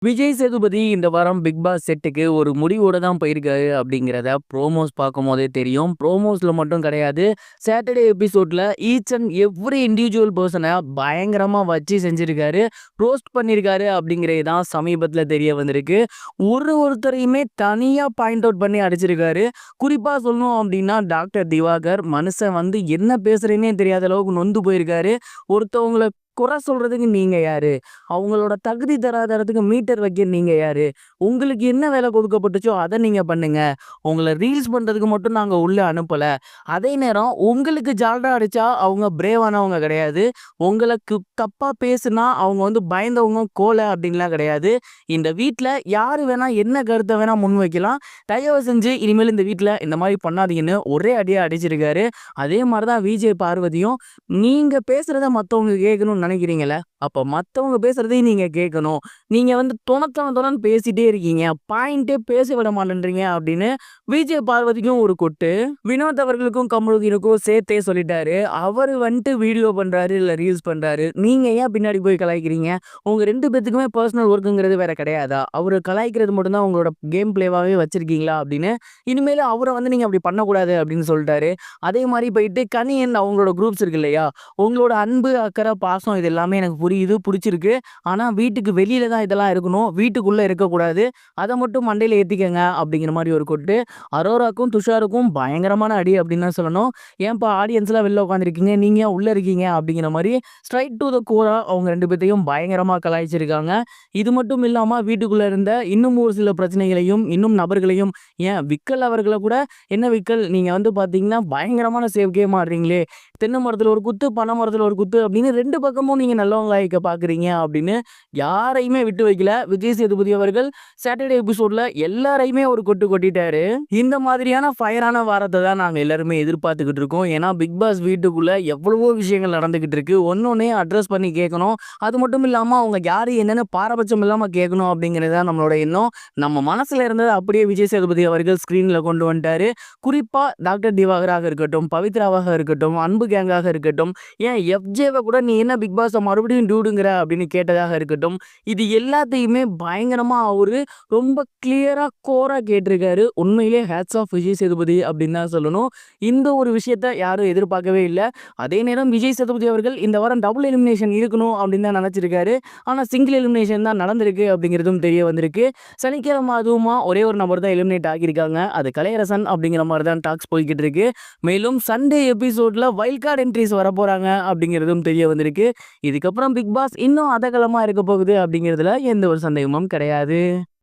விஜய் சேதுபதி இந்த வாரம் big pass செட்டுக்கு ஒரு முடிவோட தான் போயிருக்காரு அப்படிங்கிறத ப்ரோமோஸ் பார்க்கும்போதே தெரியும். ப்ரோமோஸ்ல மட்டும் கிடையாது. சாட்டர்டே எபிசோட்ல ஈச் அண்ட் எவ்ரி இண்டிவிஜுவல் பர்சனை பயங்கரமா வச்சு செஞ்சிருக்காரு. ரோஸ்ட் பண்ணியிருக்காரு அப்படிங்கிறது தான் சமீபத்தில் தெரிய வந்திருக்கு. ஒருத்தரையுமே தனியா பாயிண்ட் அவுட் பண்ணி அடிச்சிருக்காரு. குறிப்பா சொல்லணும் அப்படின்னா டாக்டர் திவாகர் மனுஷன் வந்து என்ன பேசுறேன்னே தெரியாத அளவுக்கு நொந்து போயிருக்காரு. ஒருத்தவங்கள குறை சொல்றதுக்கு நீங்க யாரு? அவங்களோட தகுதி தராதரத்துக்கு மீட்டர் வைக்க நீங்க யாரு? உங்களுக்கு என்ன வேலை கொடுக்கப்பட்டுச்சோ அத நீங்க பண்ணுங்க. உங்கள ரீல்ஸ் பண்றதுக்கு மட்டும் நாங்க உள்ள அனுப்பல. அதே நேரம் உங்களுக்கு ஜால்ரா அடிச்சா அவங்க பிரேவானவங்க கிடையாது. உங்களுக்கு தப்பா பேசுனா அவங்க வந்து பயந்தவங்க, கோலை அப்படின்லாம் கிடையாது. இந்த வீட்ல யாரு வேணா என்ன கருத்த வேணா முன்வைக்கலாம். தயவு செஞ்சு இனிமேல் இந்த வீட்ல இந்த மாரி பண்ணாதீங்கன்னு ஒரே அடியா அடிச்சிருக்காரு. அதே மாரி தான் விஜய் பார்வதியும், நீங்க பேசுறத மத்தவங்க கேட்கணும்னு நினைக்கிறீங்கல்ல, அப்ப மத்தவங்க பேசுறதையும் நீங்க கேட்கணும். நீங்க வந்து தொண பேசிட்டே இருக்கீங்க. பாயிண்ட்டே பேச விட மாட்டேன்றீங்க அப்படின்னு விஜய் பார்வதிக்கும் ஒரு கொட்டு. வினோத் அவர்களுக்கும் கமருதீனுக்கும் சேர்த்தே சொல்லிட்டாரு. அவரு வந்துட்டு வீடியோ பண்றாரு, இல்ல ரீல்ஸ் பண்றாரு. நீங்க ஏன் பின்னாடி போய் கலாய்க்கிறீங்க? உங்க 2 பேத்துக்குமே பர்சனல் ஒர்க்குங்கிறது வேற கிடையாதா? அவரு கலாய்க்கிறது மட்டும் தான் உங்களோட கேம் பிளேவாவே வச்சிருக்கீங்களா? அப்படின்னு இனிமேல் அவர வந்து நீங்க அப்படி பண்ணக்கூடாது அப்படின்னு சொல்லிட்டாரு. அதே மாரி போயிட்டு கனியன் அவங்களோட குரூப்ஸ் இருக்கு இல்லையா? உங்களோட அன்பு, அக்கறை, பாசம் இது எல்லாமே எனக்கு புரியுது, புடிச்சிருக்கு. ஆனா வீட்டுக்கு வெளியில தான் இதெல்லாம் இருக்கணும். வீட்டுக்குள்ள இருக்கக்கூடாது. அத மட்டும் மண்டையில ஏத்திக்கங்க அப்படிங்கிற மாரி ஒரு கொட்டு. அரோராக்கும், துஷாருக்கும் பயங்கரமான அடி அப்படின்னு தான் சொல்லணும். ஏன்பா ஆடியன்ஸ்லாம் வெளில உட்காந்துருக்கீங்க. நீங்க ஏன் உள்ள இருக்கீங்க? அப்படிங்கிற மாரி ஸ்ட்ரைட் டூ த கோரா அவங்க 2 பேத்தையும் பயங்கரமா கலாய்ச்சிருக்காங்க. இது மட்டும் இல்லாம வீட்டுக்குள்ள இருந்த இன்னும் ஒரு சில பிரச்சனைகளையும், இன்னும் நபர்களையும் ஏன் விக்கல் அவர்கள கூட என்ன விக்கல் நீங்க வந்து பார்த்தீங்கன்னா, பயங்கரமான சேவ் கேம் ஆடுறீங்களே! தென்னை மரத்துல ஒரு குத்து, பனை மரத்துல ஒரு குத்து அப்படின்னு 2 பக்கமும் நீங்க நல்லவங்களாயிக்க பார்க்குறீங்க அப்படின்னு யாரையுமே விட்டு வைக்கல. விஜய் சேதுபதி அவர்கள் சாட்டர்டே எபிசோட்ல எல்லாரையுமே ஒரு கொட்டு கொட்டிட்டாரு. இந்த மாதிரியான ஃபயரான வாரத்த தான் நாங்க எல்லாருமே எதிர்பார்த்துக்கிட்டு இருக்கோம். ஏன்னா பிக் பாஸ் வீட்டுக்குள்ள எவ்வளவோ விஷயங்கள் நடந்துகிட்டு இருக்கு. ஒண்ணொண்ணையும் அட்ரஸ் பண்ணி கேட்கணும். அது மட்டும் இல்லாம அவங்க யாரு என்னன்னு பாரபட்சம் இல்லாம கேட்கணும் அப்படிங்கிறது தான் நம்மளோட எண்ணம். நம்ம மனசுல இருந்தது அப்படியே விஜய் சேதுபதி அவர்கள் ஸ்க்ரீன்ல கொண்டு வந்துட்டாரு. குறிப்பா டாக்டர் திவாகராக இருக்கட்டும், பவித்ராவாக இருக்கட்டும், அன்பு கேங்காக இருக்கட்டும், ஏன் எஃப்ஜேவ கூட நீ என்ன பிக் பாஸ மறுபடியும் டூடுங்கிற அப்படின்னு கேட்டதாக இருக்கட்டும். இது எல்லாத்தையுமே பயங்கரமா அவரு ரொம்ப கிளியரா, கோரா கேட்டிருக்காரு. உண்மையிலேயே ஹேட்ஸ் ஆஃப் விஜய் சேதுபதி அப்படின்னு தான் சொல்லணும். இந்த ஒரு விஷயத்த யாரும் எதிர்பார்க்கவே இல்ல. அதே நேரம் விஜய் சேதுபதி அவர்கள் இந்த வாரம் டபுள் எலிமினேஷன் இருக்கணும் அப்படின்னு தான் நினைச்சிருக்காரு. ஆனா சிங்கிள் எலிமினேஷன் தான் நடந்திருக்கு அப்படிங்கிறதும் தெரிய வந்திருக்கு. சனிக்கிழமை அதுவுமா ஒரே ஒரு நபர் தான் எலிமினேட் ஆகியிருக்காங்க. அது கலையரசன் அப்படிங்கிற மாதிரி தான் டாக்ஸ் போய்கிட்டு இருக்கு. மேலும் சண்டே எபிசோட்ல வைல்ட் கார்டு என்ட்ரிஸ் வரப்போறாங்க அப்படிங்கிறதும் தெரிய வந்திருக்கு. இதுக்கப்புறம் பிக் பாஸ் இன்னும் அதகலமா இருக்க போகுது அப்படிங்கிறதுல எந்த ஒரு சந்தேகமும் கிடையாது.